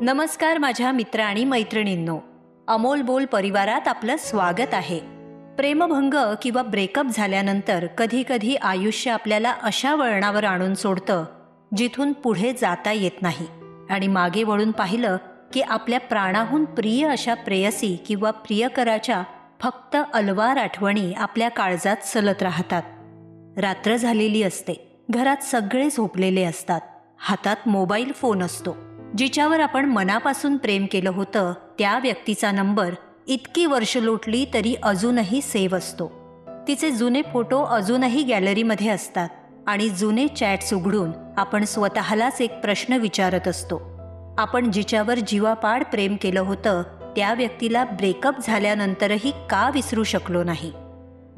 नमस्कार माझ्या मित्र आणि मैत्रिणींनो, अमोल बोल परिवारात आपलं स्वागत आहे. प्रेमभंग किंवा ब्रेकअप झाल्यानंतर कधी कधी आयुष्य आपल्याला अशा वळणावर आणून सोडतं जिथून पुढे जाता येत नाही. आणि मागे वळून पाहिलं की आपल्या प्राणाहून प्रिय अशा प्रेयसी किंवा प्रियकराच्या फक्त अलवार आठवणी आपल्या काळजात सलत राहतात. रात्र झालेली असते, घरात सगळे झोपलेले असतात, हातात मोबाईल फोन असतो. जिच्यावर आपण मनापासून प्रेम केलं होतं त्या व्यक्तीचा नंबर इतकी वर्ष लोटली तरी अजूनही सेव्ह असतो. तिचे जुने फोटो अजूनही गॅलरीमध्ये असतात आणि जुने चॅट्स उघडून आपण स्वतःलाच एक प्रश्न विचारत असतो. आपण जिच्यावर जीवापाड प्रेम केलं होतं त्या व्यक्तीला ब्रेकअप झाल्यानंतरही का विसरू शकलो नाही?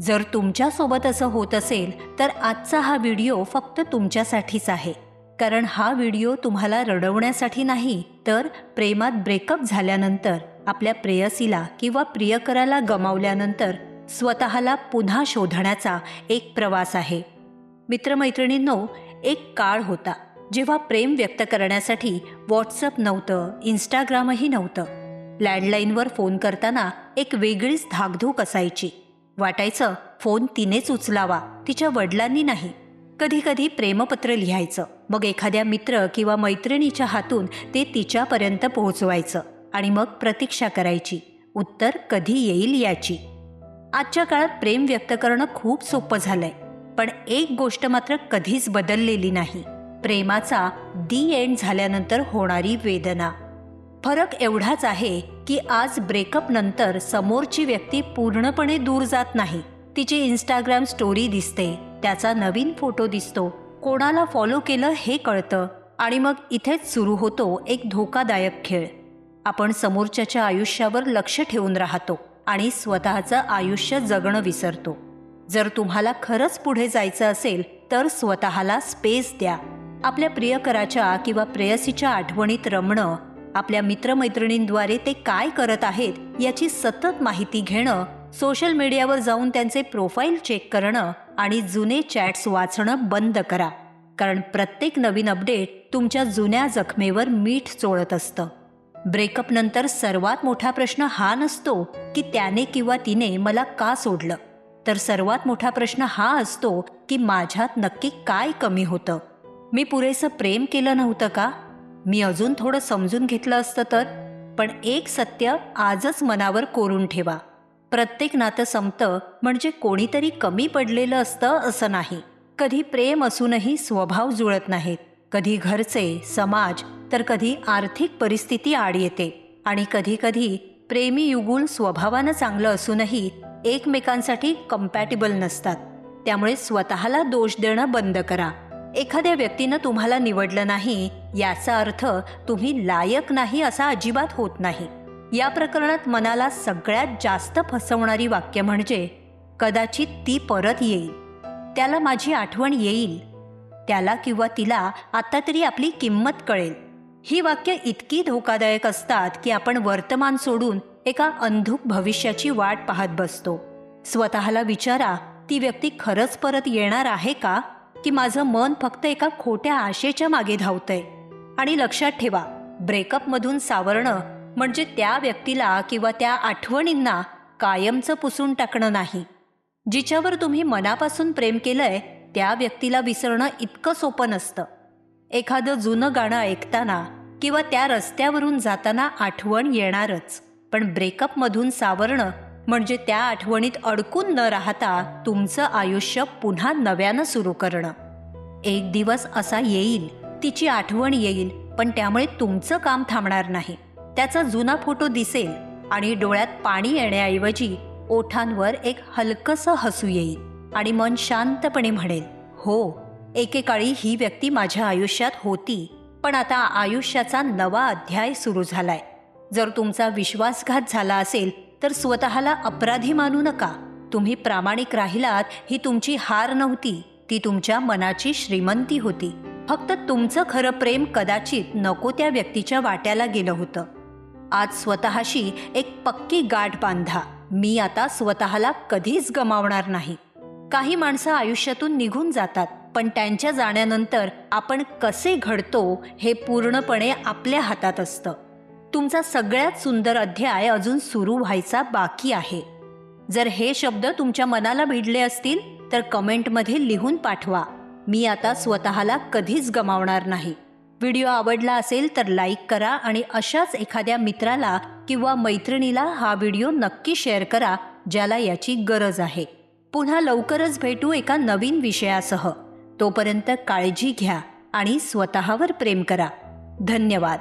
जर तुमच्यासोबत असं होत असेल तर आजचा हा व्हिडिओ फक्त तुमच्यासाठीच आहे. कारण हा व्हिडिओ तुम्हाला रडवण्यासाठी नाही, तर प्रेमात ब्रेकअप झाल्यानंतर आपल्या प्रेयसीला किंवा प्रियकराला गमावल्यानंतर स्वतःला पुन्हा शोधण्याचा एक प्रवास आहे. मित्रमैत्रिणींनो, एक काळ होता जेव्हा प्रेम व्यक्त करण्यासाठी व्हॉट्सअप नव्हतं, इंस्टाग्रामही नव्हतं. लँडलाईनवर फोन करताना एक वेगळीच धाकधूक असायची. वाटायचं फोन तिनेच उचलावा, तिच्या वडिलांनी नाही. कधी कधी प्रेमपत्र लिहायचं, मग एखाद्या मित्र किंवा मैत्रिणीच्या हातून ते तिच्यापर्यंत पोहोचवायचं आणि मग प्रतीक्षा करायची, उत्तर कधी येईल याची. आजच्या काळात प्रेम व्यक्त करणं खूप सोपं झालंय, पण एक गोष्ट मात्र कधीच बदललेली नाही: प्रेमाचा दी एंड झाल्यानंतर होणारी वेदना. फरक एवढाच आहे की आज ब्रेकअप नंतर समोरची व्यक्ती पूर्णपणे दूर जात नाही. तिची इंस्टाग्राम स्टोरी दिसते, त्याचा नवीन फोटो दिसतो, कोणाला फॉलो केलं हे कळतं आणि मग इथेच सुरू होतो एक धोकादायक खेळ. आपण समोरच्याच्या आयुष्यावर लक्ष ठेवून राहतो आणि स्वतःचं आयुष्य जगणं विसरतो. जर तुम्हाला खरंच पुढे जायचं असेल तर स्वतःला स्पेस द्या. आपल्या प्रियकराच्या किंवा प्रेयसीच्या आठवणीत रमणं, आपल्या मित्रमैत्रिणींद्वारे ते काय करत आहेत याची सतत माहिती घेणं, सोशल मीडियावर जाऊन त्यांचे प्रोफाईल चेक करणं आणि जुने चॅट्स वाचणं बंद करा. कारण प्रत्येक नवीन अपडेट तुमच्या जुन्या जखमेवर मीठ चोळत असतं. ब्रेकअप नंतर सर्वात मोठा प्रश्न हा नसतो की त्याने किंवा तिने मला का सोडलं, तर सर्वात मोठा प्रश्न हा असतो की माझ्यात नक्की काय कमी होतं? मी पुरेसं प्रेम केलं नव्हतं का? मी अजून थोडं समजून घेतलं असतं तर? पण एक सत्य आजच मनावर कोरून ठेवा: प्रत्येक नातं संपतं म्हणजे कोणीतरी कमी पडलेलं असतं असं नाही. कधी प्रेम असूनही स्वभाव जुळत नाहीत, कधी घरचे, समाज, तर कधी आर्थिक परिस्थिती आड येते. आणि कधी कधी प्रेमी युगुल स्वभावानं चांगलं असूनही एकमेकांसाठी कम्पॅटिबल नसतात. त्यामुळे स्वतःला दोष देणं बंद करा. एखाद्या व्यक्तीनं तुम्हाला निवडलं नाही याचा अर्थ तुम्ही लायक नाही असा अजिबात होत नाही. या प्रकरणात मनाला सगळ्यात जास्त फसवणारी वाक्य म्हणजे कदाचित ती परत येईल, त्याला माझी आठवण येईल, त्याला किंवा तिला आता तरी आपली किंमत कळेल. ही वाक्य इतकी धोकादायक असतात की आपण वर्तमान सोडून एका अंधुक भविष्याची वाट पाहत बसतो. स्वतःला विचारा, ती व्यक्ती खरंच परत येणार आहे का, की माझं मन फक्त एका खोट्या आशेच्या मागे धावतंय? आणि लक्षात ठेवा, ब्रेकअपमधून सावरणं म्हणजे त्या व्यक्तीला किंवा त्या आठवणींना कायमचं पुसून टाकणं नाही. जिच्यावर तुम्ही मनापासून प्रेम केलंय त्या व्यक्तीला विसरणं इतकं सोपं नसतं. एखादं जुनं गाणं ऐकताना किंवा त्या रस्त्यावरून जाताना आठवण येणारच, पण ब्रेकअपमधून सावरणं म्हणजे त्या आठवणीत अडकून न राहता तुमचं आयुष्य पुन्हा नव्यानं सुरू करणं. एक दिवस असा येईल, तिची आठवण येईल, पण त्यामुळे तुमचं काम थांबणार नाही. त्याचा जुना फोटो दिसेल आणि डोळ्यात पाणी येण्याऐवजी ओठांवर एक हलकंसं हसू येईल आणि मन शांतपणे म्हणेल, हो, एकेकाळी ही व्यक्ती माझ्या आयुष्यात होती, पण आता आयुष्याचा नवा अध्याय सुरू झालाय. जर तुमचा विश्वासघात झाला असेल तर स्वतःला अपराधी मानू नका. तुम्ही प्रामाणिक राहिलात ही तुमची हार नव्हती, ती तुमच्या मनाची श्रीमंती होती. फक्त तुमचं खरं प्रेम कदाचित नको त्या व्यक्तीच्या वाट्याला गेलं होतं. आज स्वतःशी एक पक्की गाठ बांधा: मी आता स्वतःला कधीच गमावणार नाही. काही माणसं आयुष्यातून निघून जातात, पण त्यांच्या जाण्यानंतर आपण कसे घडतो हे पूर्णपणे आपल्या हातात असतं. तुमचा सगळ्यात सुंदर अध्याय अजून सुरू व्हायचा बाकी आहे. जर हे शब्द तुमच्या मनाला भिडले असतील तर कमेंटमध्ये लिहून पाठवा. मी आता स्वतःला कधीच गमावणार नाही. व्हिडिओ आवडला असेल तर लाईक करा आणि अशाच एखाद्या मित्राला किंवा मैत्रिणीला हा व्हिडिओ नक्की शेअर करा ज्याला याची गरज आहे. पुन्हा लवकरच भेटू एका नवीन विषयासह. तोपर्यंत काळजी घ्या आणि स्वतःवर प्रेम करा. धन्यवाद.